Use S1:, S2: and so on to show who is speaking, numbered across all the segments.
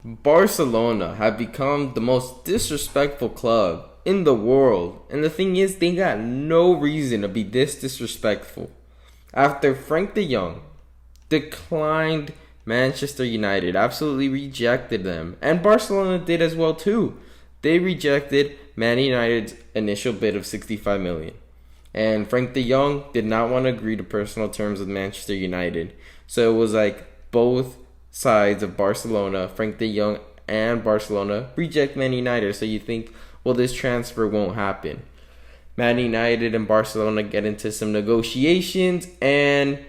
S1: Barcelona have become the most disrespectful club in the world. And the thing is, they got no reason to be this disrespectful. After Frenkie de Jong declined Manchester United, absolutely rejected them. And Barcelona did as well too. They rejected Man United's initial bid of 65 million. And Frenkie de Jong did not want to agree to personal terms with Manchester United. So it was like both sides of Barcelona, Frenkie de Jong and Barcelona, reject Man United. So you think, well, this transfer won't happen. Man United and Barcelona get into some negotiations, and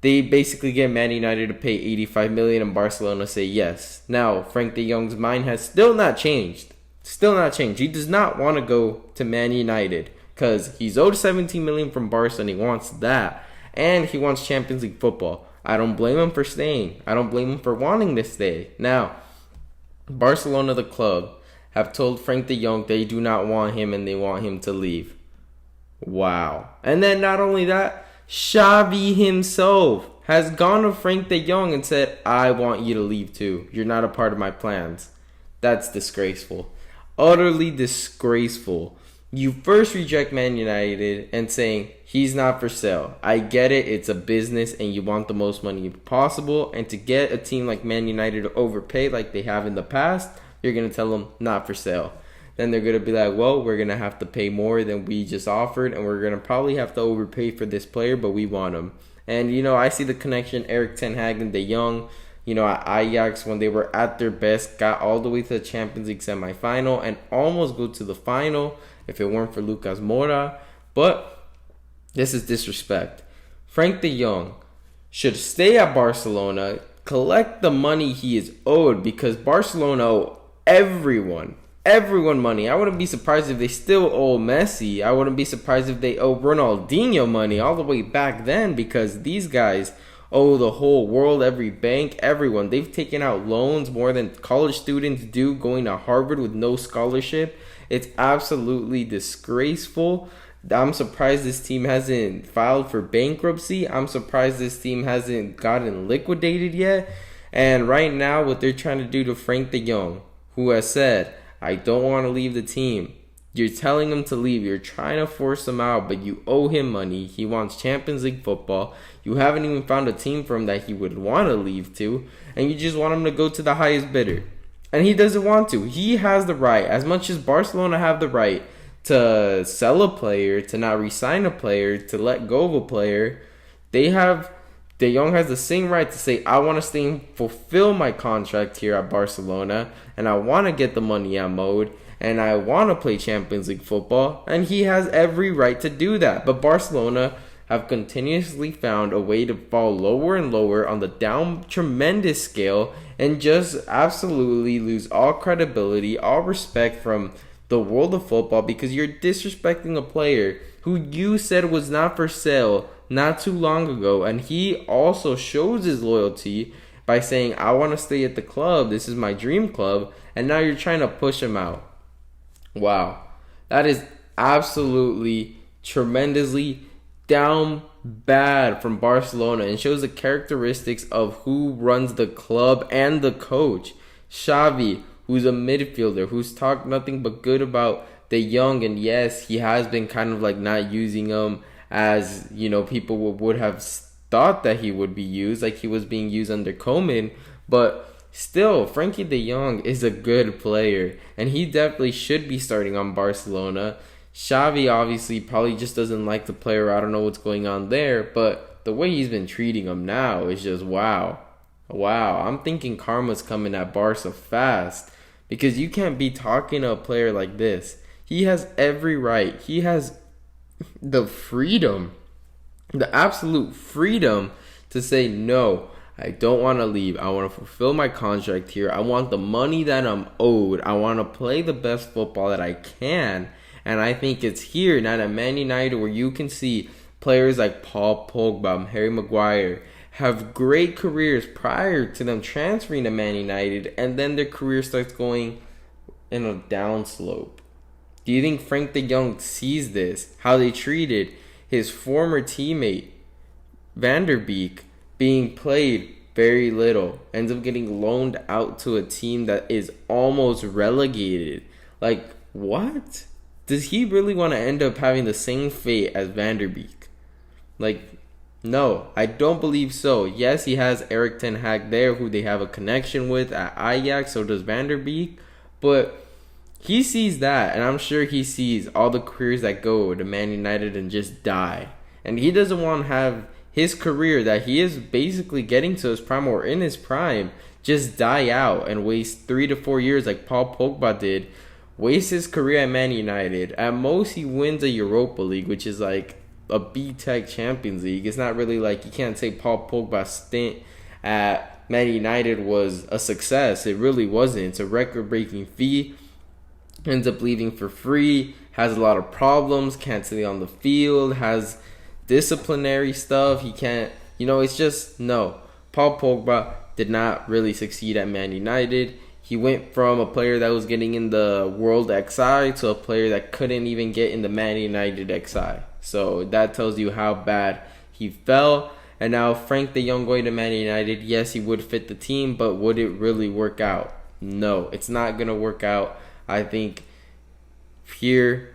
S1: they basically get Man United to pay 85 million, and Barcelona say yes. Now, Frenkie de Jong's mind has still not changed. He does not want to go to Man United because he's owed 17 million from Barca, and he wants that, and he wants Champions League football. I don't blame him for staying. I don't blame him for wanting to stay. Now, Barcelona, the club, have told Frenkie de Jong they do not want him and they want him to leave. Wow. And then not only that, Xavi himself has gone to Frenkie de Jong and said, I want you to leave too. You're not a part of my plans. That's disgraceful. Utterly disgraceful. You first reject Man United and saying he's not for sale. I get it. It's a business and you want the most money possible. And to get a team like Man United to overpay like they have in the past, you're going to tell them not for sale. Then they're going to be like, well, we're going to have to pay more than we just offered. And we're going to probably have to overpay for this player, but we want him. And, I see the connection. Erik ten Hag and De Jong, at Ajax when they were at their best, got all the way to the Champions League semifinal and almost go to the final if it weren't for Lucas Moura. But this is disrespect. Frenkie de Jong should stay at Barcelona, collect the money he is owed, because Barcelona owe everyone money. I wouldn't be surprised if they still owe Messi. I wouldn't be surprised if they owe Ronaldinho money all the way back then, because these guys owe the whole world, every bank, everyone. They've taken out loans more than college students do going to Harvard with no scholarship. It's absolutely disgraceful. I'm surprised this team hasn't filed for bankruptcy. I'm surprised this team hasn't gotten liquidated yet. And right now, what they're trying to do to Frenkie de Jong, who has said, I don't want to leave the team. You're telling him to leave. You're trying to force him out, but you owe him money. He wants Champions League football. You haven't even found a team for him that he would want to leave to, and you just want him to go to the highest bidder. And he doesn't want to. He has the right, as much as Barcelona have the right to sell a player, to not re-sign a player, to let go of a player, De Jong has the same right to say, I want to stay and fulfill my contract here at Barcelona, and I want to get the money I'm owed, and I want to play Champions League football, and he has every right to do that. But Barcelona have continuously found a way to fall lower and lower on the down tremendous scale and just absolutely lose all credibility, all respect from the world of football, because you're disrespecting a player who you said was not for sale not too long ago. And he also shows his loyalty by saying, I want to stay at the club. This is my dream club. And now you're trying to push him out. Wow. That is absolutely tremendously down bad from Barcelona, and shows the characteristics of who runs the club and the coach. Xavi, who's a midfielder, who's talked nothing but good about De Jong, and yes, he has been kind of like not using him as, people would have thought that he would be used, like he was being used under Koeman, but still, Frenkie de Jong is a good player, and he definitely should be starting on Barcelona. Xavi obviously probably just doesn't like the player. I don't know what's going on there, but the way he's been treating him now is just wow. I'm thinking karma's coming at Barca fast, because you can't be talking to a player like this. He has every right. He has the freedom, the absolute freedom to say, no, I don't want to leave. I want to fulfill my contract here. I want the money that I'm owed. I want to play the best football that I can. And I think it's here, not at Man United, where you can see players like Paul Pogba, Harry Maguire have great careers prior to them transferring to Man United, and then their career starts going in a downslope. Do you think Frenkie de Jong sees this? How they treated his former teammate, Van der Beek, being played very little. Ends up getting loaned out to a team that is almost relegated. Like, what? Does he really want to end up having the same fate as Van der Beek? Like, no, I don't believe so. Yes, he has Erik ten Hag there, who they have a connection with at Ajax, so does Van der Beek. But he sees that, and I'm sure he sees all the careers that go to Man United and just die. And he doesn't want to have his career that he is basically getting to his prime or in his prime just die out and waste 3 to 4 years like Paul Pogba did. Waste his career at Man United. At most, he wins a Europa League, which is like a B-Tech Champions League. It's not really like, you can't say Paul Pogba's stint at Man United was a success. It really wasn't. It's a record-breaking fee. Ends up leaving for free. Has a lot of problems. Can't stay on the field. Has disciplinary stuff. He can't, it's just, no. Paul Pogba did not really succeed at Man United. He went from a player that was getting in the World XI to a player that couldn't even get in the Man United XI. So that tells you how bad he fell. And now Frenkie de Jong going to Man United, yes, he would fit the team, but would it really work out? No, it's not going to work out. I think here,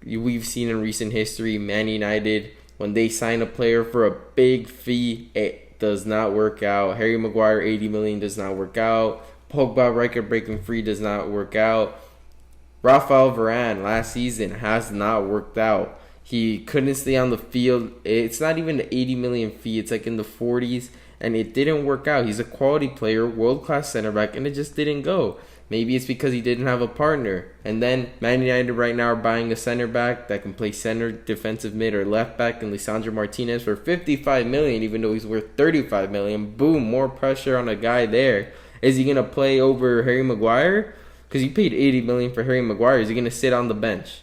S1: we've seen in recent history, Man United, when they sign a player for a big fee, it does not work out. Harry Maguire, 80 million does not work out. Pogba, record-breaking free, does not work out. Rafael Varan last season has not worked out. He couldn't stay on the field. It's not even the 80 million fee. It's like in the 40s, and it didn't work out. He's a quality player, world-class center back, and it just didn't go. Maybe it's because he didn't have a partner. And then Man United right now are buying a center back that can play center, defensive mid, or left back, and Lisandro Martinez for 55 million, even though he's worth 35 million. Boom, more pressure on a guy there. Is he going to play over Harry Maguire? Because you paid 80 million for Harry Maguire. Is he going to sit on the bench?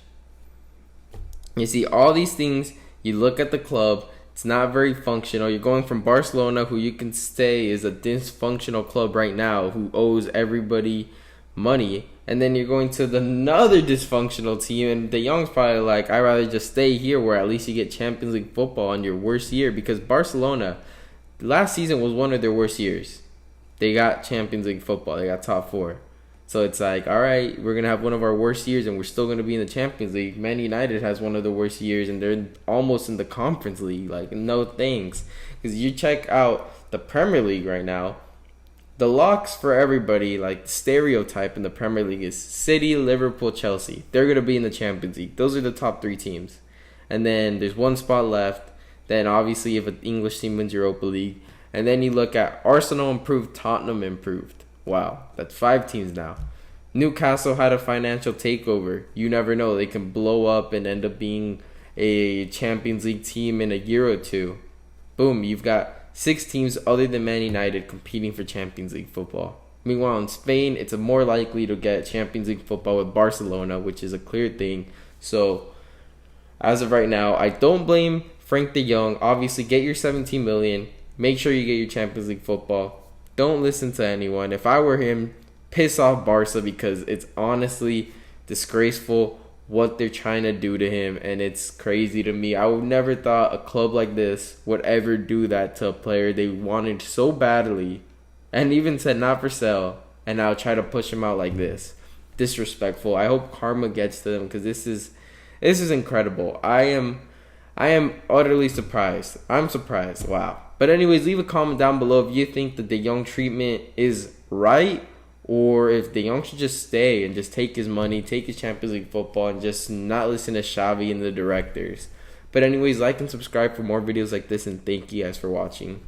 S1: You see, all these things, you look at the club, it's not very functional. You're going from Barcelona, who you can say is a dysfunctional club right now, who owes everybody money, and then you're going to another dysfunctional team, and De Jong's probably like, I'd rather just stay here where at least you get Champions League football on your worst year, because Barcelona, last season was one of their worst years. They got Champions League football. They got top 4. So it's like, all right, we're going to have one of our worst years, and we're still going to be in the Champions League. Man United has one of the worst years, and they're almost in the Conference League. Like, no thanks. Because you check out the Premier League right now, the locks for everybody, like the stereotype in the Premier League is City, Liverpool, Chelsea. They're going to be in the Champions League. Those are the top 3 teams. And then there's one spot left. Then obviously if an English team wins Europa League. And then you look at Arsenal improved, Tottenham improved. Wow, that's 5 teams now. Newcastle had a financial takeover. You never know. They can blow up and end up being a Champions League team in a year or two. Boom, you've got 6 teams other than Man United competing for Champions League football. Meanwhile, in Spain, it's more likely to get Champions League football with Barcelona, which is a clear thing. So, as of right now, I don't blame Frenkie de Jong. Obviously, get your 17 million. Make sure you get your Champions League football. Don't listen to anyone. If I were him, piss off Barca, because it's honestly disgraceful what they're trying to do to him, and it's crazy to me. I would never thought a club like this would ever do that to a player they wanted so badly, and even said not for sale, and now try to push him out like this. Disrespectful. I hope karma gets to them, because this is incredible. I am utterly surprised. I'm surprised. Wow. But anyways, leave a comment down below if you think the De Jong treatment is right, or if De Jong should just stay and just take his money, take his Champions League football, and just not listen to Xavi and the directors. But anyways, like and subscribe for more videos like this, and thank you guys for watching.